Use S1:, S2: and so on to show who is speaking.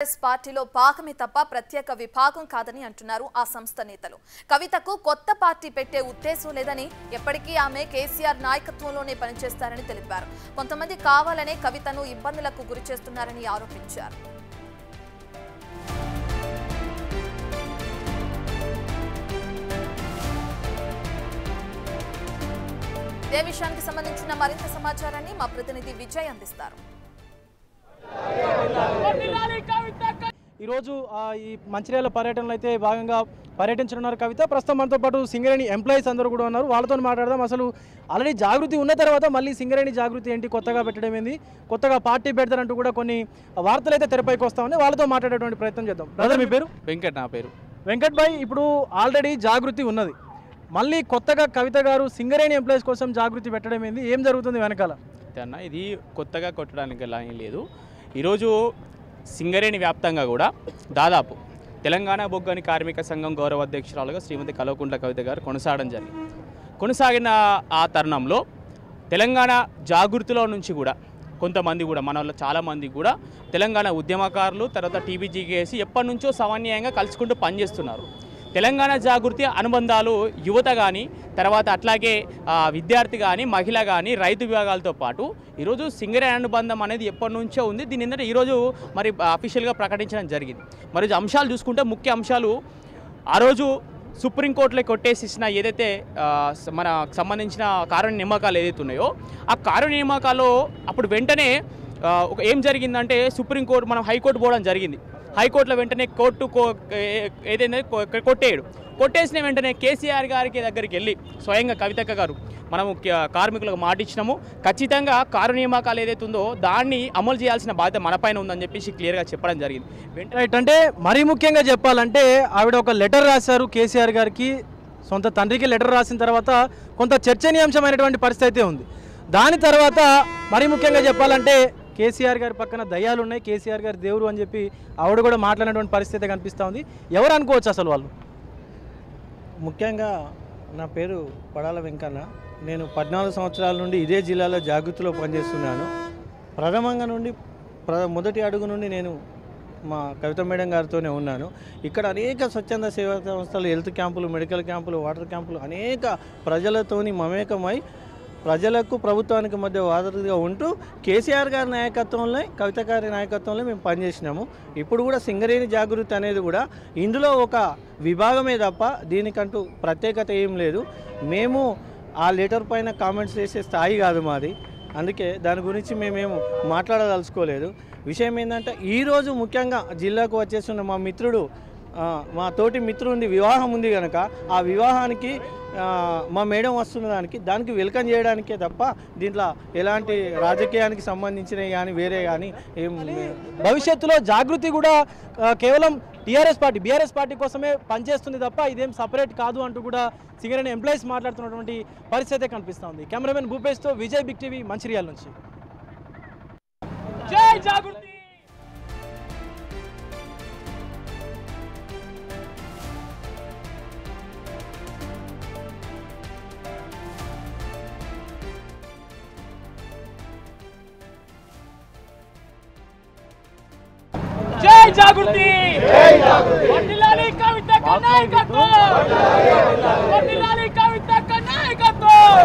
S1: పార్టీలో పాకమే తప్ప ప్రత్యేక విభాగం కాదని అంటున్నారు ఆ సంస్థ నేతలు. కవితకు కొత్త పార్టీ పెట్టే ఉద్దేశం లేదని, ఎప్పటికీ ఆమె కేసీఆర్ నాయకత్వంలోనే పనిచేస్తారని తెలిపారు. కొంతమంది కావాలనే కవితను ఇబ్బందులకు గురిచేస్తున్నారని ఆరోపించారు. ఇదే విషయానికి సంబంధించిన మరింత సమాచారాన్ని మా ప్రతినిధి విజయ్ అందిస్తారు.
S2: ఈరోజు ఈ మంచిర్యాల పర్యటనలో అయితే భాగంగా పర్యటించనున్నారు కవిత. ప్రస్తుతం మనతో పాటు సింగరేణి ఎంప్లాయీస్ అందరూ కూడా ఉన్నారు. వాళ్ళతో మాట్లాడదాం. అసలు ఆల్రెడీ జాగృతి ఉన్న తర్వాత మళ్ళీ సింగరేణి జాగృతి ఏంటి, కొత్తగా పెట్టడం ఏంది, కొత్తగా పార్టీ పెడతారంటూ కూడా కొన్ని వార్తలు అయితే తెరపైకి వస్తా ఉన్నాయి. వాళ్ళతో మాట్లాడేటువంటి ప్రయత్నం చేద్దాం. బ్రదర్, మీ పేరు?
S3: వెంకట్. నా పేరు
S2: వెంకట్ భాయ్. ఇప్పుడు ఆల్రెడీ జాగృతి ఉన్నది, మళ్ళీ కొత్తగా కవిత గారు సింగరేణి ఎంప్లాయీస్ కోసం జాగృతి పెట్టడం ఏంది, ఏం జరుగుతుంది వెనకాల?
S3: అన్న, ఇది కొత్తగా కొట్టడానికి ఏం లేదు. ఈరోజు సింగరేణి వ్యాప్తంగా కూడా దాదాపు తెలంగాణ బొగ్గని కార్మిక సంఘం గౌరవ అధ్యక్షురాలుగా శ్రీమతి కల్వకుంట్ల కవిత గారు కొనసాగిన ఆ తరుణంలో తెలంగాణ జాగృతిలో నుంచి కూడా కొంతమంది కూడా మన వాళ్ళు చాలామంది కూడా తెలంగాణ ఉద్యమకారులు, తర్వాత టీబీజీకేసి ఎప్పటి నుంచో సమన్వయంగా కలుసుకుంటూ పనిచేస్తున్నారు. తెలంగాణ జాగృతి అనుబంధాలు యువత కానీ, తర్వాత అట్లాగే విద్యార్థి కానీ, మహిళ కానీ, రైతు విభాగాలతో పాటు ఈరోజు సింగరేణి అనుబంధం అనేది ఎప్పటి నుంచో ఉంది. దీని ఏంటంటే ఈరోజు మరి అఫీషియల్గా ప్రకటించడం జరిగింది. మరి అంశాలు చూసుకుంటే ముఖ్య అంశాలు ఆ రోజు సుప్రీంకోర్టులో కొట్టేసిన ఏదైతే మన సంబంధించిన కారుణ్య నియామకాలు ఏదైతే ఉన్నాయో ఆ కారుణ్య నియామకాల్లో అప్పుడు వెంటనే ఏం జరిగిందంటే సుప్రీంకోర్టు మనం హైకోర్టు పోవడం జరిగింది. హైకోర్టులో వెంటనే కోర్టు ఏదైనా కొట్టేసిన వెంటనే కేసీఆర్ గారికి దగ్గరికి వెళ్ళి స్వయంగా కవితక్క గారు మనము కార్మికులకు మాట ఇచ్చినాము, ఖచ్చితంగా కారు నియామకాలు ఏదైతే ఉందో దాన్ని అమలు చేయాల్సిన బాధ్యత మనపైన ఉందని చెప్పేసి క్లియర్గా చెప్పడం జరిగింది.
S2: అంటే మరీ ముఖ్యంగా చెప్పాలంటే ఆవిడ ఒక లెటర్ రాశారు కేసీఆర్ గారికి, సొంత తండ్రికి లెటర్ రాసిన తర్వాత కొంత చర్చనీయాంశమైనటువంటి పరిస్థితి అయితే ఉంది. దాని తర్వాత మరీ ముఖ్యంగా చెప్పాలంటే కేసీఆర్ గారి పక్కన దయ్యాలు ఉన్నాయి, కేసీఆర్ గారి దేవుడు అని చెప్పి ఆవిడ కూడా మాట్లాడినటువంటి పరిస్థితి కనిపిస్తూ ఉంది. ఎవరు అనుకోవచ్చు అసలు వాళ్ళు?
S4: ముఖ్యంగా నా పేరు పడాల వెంకన్న. నేను 14 సంవత్సరాల నుండి ఇదే జిల్లాలో జాగృతిలో పనిచేస్తున్నాను. ప్రథమంగా నుండి మొదటి అడుగు నుండి నేను మా కవిత మేడం గారితోనే ఉన్నాను. ఇక్కడ అనేక స్వచ్ఛంద సేవా సంస్థలు, హెల్త్ క్యాంపులు, మెడికల్ క్యాంపులు, వాటర్ క్యాంపులు, అనేక ప్రజలతోని మమేకమై ప్రజలకు ప్రభుత్వానికి మధ్య వాదనగా ఉంటూ కేసీఆర్ గారి నాయకత్వంలో, కవిత గారి నాయకత్వంలో మేము పనిచేసినాము. ఇప్పుడు కూడా సింగరేణి జాగృతి అనేది కూడా ఇందులో ఒక విభాగమే తప్ప దీనికంటూ ప్రత్యేకత ఏం లేదు. మేము ఆ లెటర్ పైన కామెంట్స్ చేసే స్థాయి కాదు మాది, అందుకే దాని గురించి మేమేము మాట్లాడదలుచుకోలేదు. విషయం ఏంటంటే ఈరోజు ముఖ్యంగా జిల్లాకు వచ్చేస్తున్న మా మిత్రుడు, మా తోటి మిత్రుడి వివాహం ఉంది కనుక ఆ వివాహానికి మా మేడం వస్తున్న దానికి వెల్కమ్ చేయడానికే తప్ప దీంట్లో ఎలాంటి రాజకీయానికి సంబంధించినవి కానీ వేరే కానీ ఏం.
S2: భవిష్యత్తులో జాగృతి కూడా కేవలం బీఆర్ఎస్ పార్టీ కోసమే పనిచేస్తుంది తప్ప ఇదేం సపరేట్ కాదు అంటూ కూడా సింగరేణి ఎంప్లాయీస్ మాట్లాడుతున్నటువంటి పరిస్థితి కనిపిస్తూ ఉంది. కెమెరామెన్ భూపేష్తో విజయ్, బిగ్ టీవీ, మంచిర్యాల నుంచి.
S5: జై జాగృతి. జై జాగృతి. వర్ధిల్లాలి కవిత నాయకత్వం. వర్ధిల్లాలి కవిత నాయకత్వం.